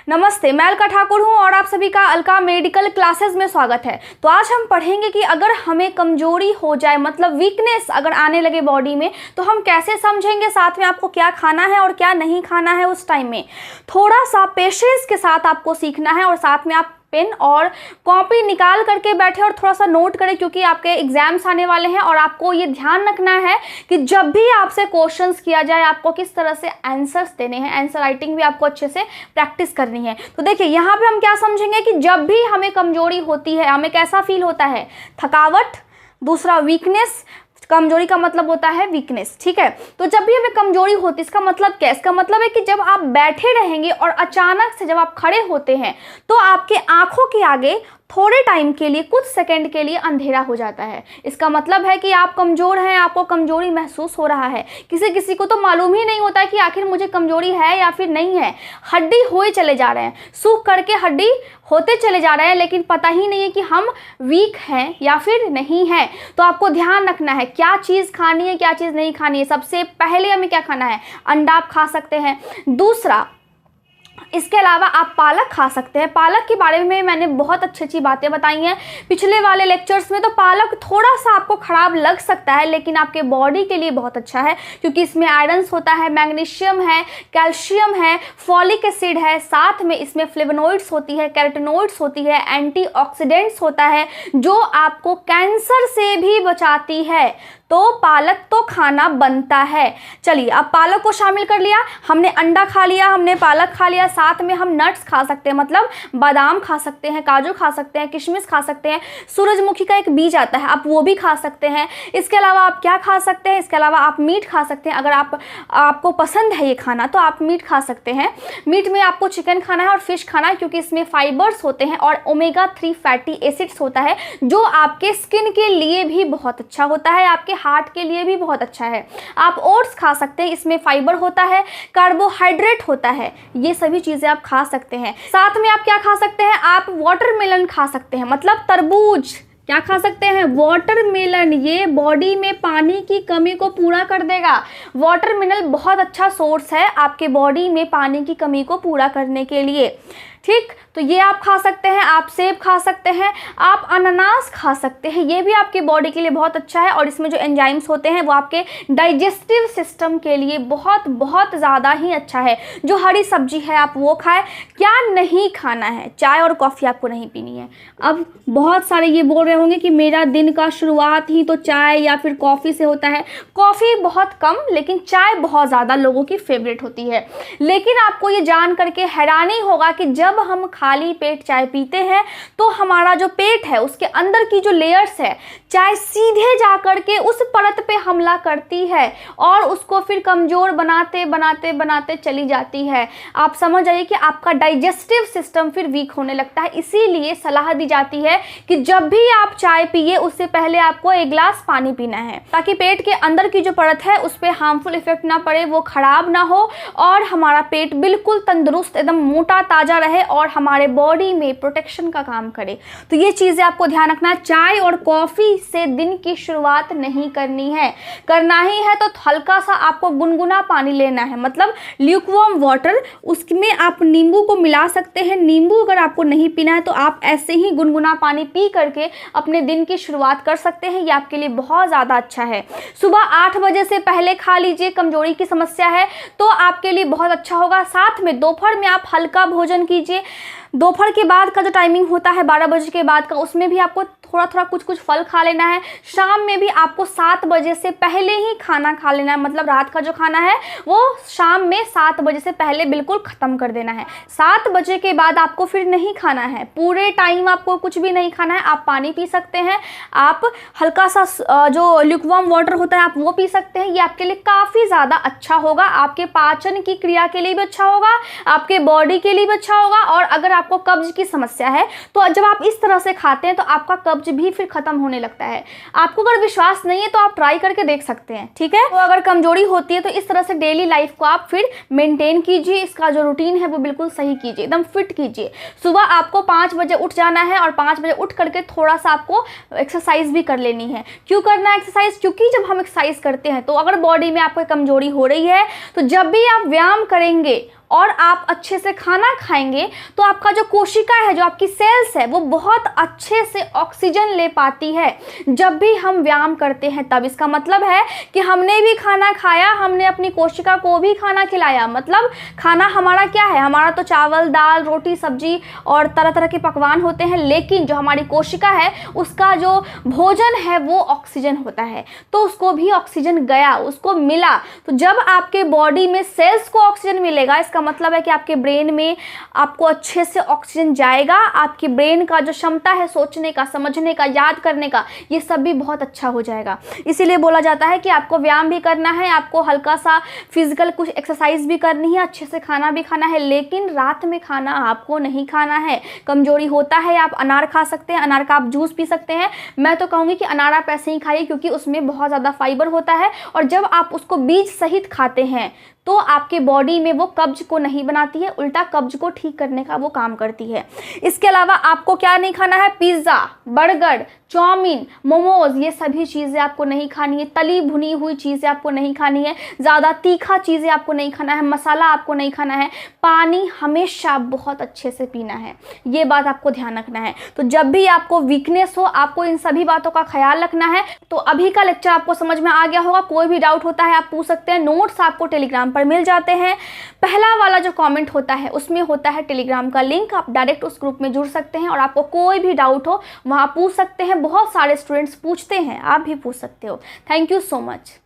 नमस्ते, मैं अलका ठाकुर हूं और आप सभी का अलका मेडिकल क्लासेस में स्वागत है। तो आज हम पढ़ेंगे कि अगर हमें कमजोरी हो जाए, मतलब वीकनेस अगर आने लगे बॉडी में, तो हम कैसे समझेंगे, साथ में आपको क्या खाना है और क्या नहीं खाना है। उस टाइम में थोड़ा सा पेशेंस के साथ आपको सीखना है और साथ में आप पेन और कॉपी निकाल करके बैठे और थोड़ा सा नोट करें, क्योंकि आपके एग्जाम्स आने वाले हैं और आपको ये ध्यान रखना है कि जब भी आपसे क्वेश्चंस किया जाए आपको किस तरह से आंसर्स देने हैं। आंसर राइटिंग भी आपको अच्छे से प्रैक्टिस करनी है। तो देखिए यहाँ पे हम क्या समझेंगे कि जब भी हमें कमजोरी होती है हमें कैसा फील होता है, थकावट, दूसरा वीकनेस। कमजोरी का मतलब होता है वीकनेस, ठीक है। तो जब भी हमें कमजोरी होती है इसका मतलब क्या है? इसका मतलब है कि जब आप बैठे रहेंगे और अचानक से जब आप खड़े होते हैं तो आपके आंखों के आगे थोड़े टाइम के लिए, कुछ सेकंड के लिए अंधेरा हो जाता है। इसका मतलब है कि आप कमज़ोर हैं, आपको कमज़ोरी महसूस हो रहा है। किसी किसी को तो मालूम ही नहीं होता कि आखिर मुझे कमज़ोरी है या फिर नहीं है। हड्डी होए चले जा रहे हैं, सूख करके हड्डी होते चले जा रहे हैं, लेकिन पता ही नहीं है कि हम वीक हैं या फिर नहीं हैं। तो आपको ध्यान रखना है क्या चीज़ खानी है, क्या चीज़ नहीं खानी है। सबसे पहले हमें क्या खाना है? अंडा आप खा सकते हैं। दूसरा, इसके अलावा आप पालक खा सकते हैं। पालक के बारे में मैंने बहुत अच्छी अच्छी बातें बताई हैं पिछले वाले लेक्चर्स में। तो पालक थोड़ा सा आपको ख़राब लग सकता है, लेकिन आपके बॉडी के लिए बहुत अच्छा है, क्योंकि इसमें आयरन्स होता है, मैग्नीशियम है, कैल्शियम है, फॉलिक एसिड है, साथ में इसमें फ्लेवोनोइड्स होती है, कैरोटीनोइड्स होती है, एंटीऑक्सीडेंट्स होता है, जो आपको कैंसर से भी बचाती है। तो पालक तो खाना बनता है। चलिए, अब पालक को शामिल कर लिया, हमने अंडा खा लिया, हमने पालक खा लिया, साथ में हम नट्स खा सकते हैं, मतलब बादाम खा सकते हैं, काजू खा सकते हैं, किशमिश खा सकते हैं, सूरजमुखी का एक बीज आता है आप वो भी खा सकते हैं। इसके अलावा आप क्या खा सकते हैं? इसके अलावा आप मीट खा सकते हैं। अगर आपको पसंद है ये खाना तो आप मीट खा सकते हैं। मीट में आपको चिकन खाना है और फिश खाना है, क्योंकि इसमें फाइबर्स होते हैं और ओमेगा 3 फैटी एसिड्स होता है, जो आपके स्किन के लिए भी बहुत अच्छा होता है, आपके हार्ट के लिए भी बहुत अच्छा है। आप ओट्स खा सकते हैं, इसमें फाइबर होता है, कार्बोहाइड्रेट होता है, ये सभी चीज़ें आप खा सकते हैं। साथ में आप क्या खा सकते हैं? आप वाटरमेलन खा सकते हैं, मतलब तरबूज। क्या खा सकते हैं? वाटरमेलन। ये बॉडी में पानी की कमी को पूरा कर देगा। वाटरमेलन बहुत अच्छा सोर्स है आपके बॉडी में पानी की कमी को पूरा करने के लिए, ठीक। तो ये आप खा सकते हैं। आप सेब खा सकते हैं, आप अनानास खा सकते हैं, ये भी आपके बॉडी के लिए बहुत अच्छा है और इसमें जो एंजाइम्स होते हैं वो आपके डाइजेस्टिव सिस्टम के लिए बहुत बहुत ज़्यादा ही अच्छा है। जो हरी सब्जी है आप वो खाएं। क्या नहीं खाना है? चाय और कॉफ़ी आपको नहीं पीनी है। अब बहुत सारे ये बोल रहे होंगे कि मेरा दिन का शुरुआत ही तो चाय या फिर कॉफ़ी से होता है। कॉफ़ी बहुत कम, लेकिन चाय बहुत ज़्यादा लोगों की फेवरेट होती है। लेकिन आपको ये जान करके हैरानी होगा कि जब हम खाली पेट चाय पीते हैं तो हमारा जो पेट है उसके अंदर की जो लेयर्स है, चाय सीधे जा करके उस परत पे हमला करती है और उसको फिर कमज़ोर बनाते बनाते बनाते चली जाती है। आप समझ जाइए कि आपका डाइजेस्टिव सिस्टम फिर वीक होने लगता है। इसीलिए सलाह दी जाती है कि जब भी आप चाय पिए उससे पहले आपको एक गिलास पानी पीना है, ताकि पेट के अंदर की जो परत है उस पर हार्मफुल इफेक्ट ना पड़े, वो खराब ना हो और हमारा पेट बिल्कुल तंदुरुस्त, एकदम मोटा ताज़ा रहे और हमारे बॉडी में प्रोटेक्शन का काम करे। तो ये चीज़ें आपको ध्यान रखना। चाय और कॉफ़ी से दिन की शुरुआत नहीं करनी है। करना ही है तो हल्का सा आपको गुनगुना पानी लेना है, मतलब ल्यूकवार्म वाटर। उसमें आप नींबू को मिला सकते हैं। नींबू अगर आपको नहीं पीना है तो आप ऐसे ही गुनगुना पानी पी करके अपने दिन की शुरुआत कर सकते हैं। ये आपके लिए बहुत ज़्यादा अच्छा है। सुबह 8 बजे से पहले खा लीजिए। कमजोरी की समस्या है तो आपके लिए बहुत अच्छा होगा। साथ में दोपहर में आप हल्का भोजन कीजिए। दोपहर के बाद का जो टाइमिंग होता है 12 बजे के बाद का, उसमें भी आपको थोड़ा थोड़ा कुछ फल खा लेना है। शाम में भी आपको 7 बजे से पहले ही खाना खा लेना है, मतलब रात का जो खाना है वो शाम में 7 बजे से पहले बिल्कुल ख़त्म कर देना है। 7 बजे के बाद आपको फिर नहीं खाना है, पूरे टाइम आपको कुछ भी नहीं खाना है। आप पानी पी सकते हैं, आप हल्का सा जो ल्यूकवार्म वाटर होता है आप वो पी सकते हैं। ये आपके लिए काफ़ी ज़्यादा अच्छा होगा, आपके पाचन की क्रिया के लिए भी अच्छा होगा, आपके बॉडी के लिए भी अच्छा होगा। और अगर आपको कब्ज की समस्या है तो जब आप इस तरह से खाते हैं तो आपका कब्ज भी फिर खत्म होने लगता है। आपको अगर विश्वास नहीं है तो आप ट्राई करके देख सकते हैं, ठीक है। तो अगर कमजोरी होती है तो इस तरह से डेली लाइफ को आप फिर मेंटेन कीजिए। इसका जो रूटीन है वो बिल्कुल सही कीजिए, एकदम फिट कीजिए। सुबह आपको 5 बजे उठ जाना है और 5 बजे उठ करके थोड़ा सा आपको एक्सरसाइज भी कर लेनी है। क्यों करना है एक्सरसाइज? क्योंकि जब हम एक्सरसाइज करते हैं तो अगर बॉडी में आपको कमजोरी हो रही है तो जब भी आप व्यायाम करेंगे और आप अच्छे से खाना खाएंगे तो आपका जो कोशिका है, जो आपकी सेल्स है, वो बहुत अच्छे से ऑक्सीजन ले पाती है जब भी हम व्यायाम करते हैं तब। इसका मतलब है कि हमने भी खाना खाया, हमने अपनी कोशिका को भी खाना खिलाया। मतलब खाना हमारा क्या है, हमारा तो चावल दाल रोटी सब्जी और तरह तरह के पकवान होते हैं, लेकिन जो हमारी कोशिका है उसका जो भोजन है वो ऑक्सीजन होता है। तो उसको भी ऑक्सीजन गया, उसको मिला। तो जब आपके बॉडी में सेल्स को ऑक्सीजन मिलेगा, इसका मतलब है कि आपके ब्रेन में आपको अच्छे से ऑक्सीजन जाएगा। आपके ब्रेन का जो क्षमता है सोचने का, समझने का, याद करने का, ये सब भी बहुत अच्छा हो जाएगा। इसीलिए बोला जाता है कि आपको व्यायाम भी करना है, आपको हल्का सा फिजिकल कुछ एक्सरसाइज भी करनी है, अच्छे से खाना भी खाना है, लेकिन रात में खाना आपको नहीं खाना है। कमजोरी होता है, आप अनार खा सकते हैं, अनार का आप जूस पी सकते हैं। मैं तो कहूँगी कि अनार आप ऐसे ही खाइए क्योंकि उसमें बहुत ज़्यादा फाइबर होता है, और जब आप उसको बीज सहित खाते हैं तो आपके बॉडी में वो कब्ज को नहीं बनाती है, उल्टा कब्ज को ठीक करने का वो काम करती है। इसके अलावा आपको क्या नहीं खाना है, पिज़्ज़ा, बर्गर, चाउमीन, मोमोज, ये सभी चीज़ें आपको नहीं खानी है। तली भुनी हुई चीज़ें आपको नहीं खानी है, ज़्यादा तीखा चीज़ें आपको नहीं खाना है, मसाला आपको नहीं खाना है। पानी हमेशा बहुत अच्छे से पीना है, ये बात आपको ध्यान रखना है। तो जब भी आपको वीकनेस हो, आपको इन सभी बातों का ख्याल रखना है। तो अभी का लेक्चर आपको समझ में आ गया होगा। कोई भी डाउट होता है आप पूछ सकते हैं, नोट्स आपको टेलीग्राम पर मिल जाते हैं। पहला वाला जो कमेंट होता है उसमें होता है टेलीग्राम का लिंक, आप डायरेक्ट उस ग्रुप में जुड़ सकते हैं और आपको कोई भी डाउट हो वहाँ पूछ सकते हैं। बहुत सारे स्टूडेंट्स पूछते हैं, आप भी पूछ सकते हो। Thank you so much.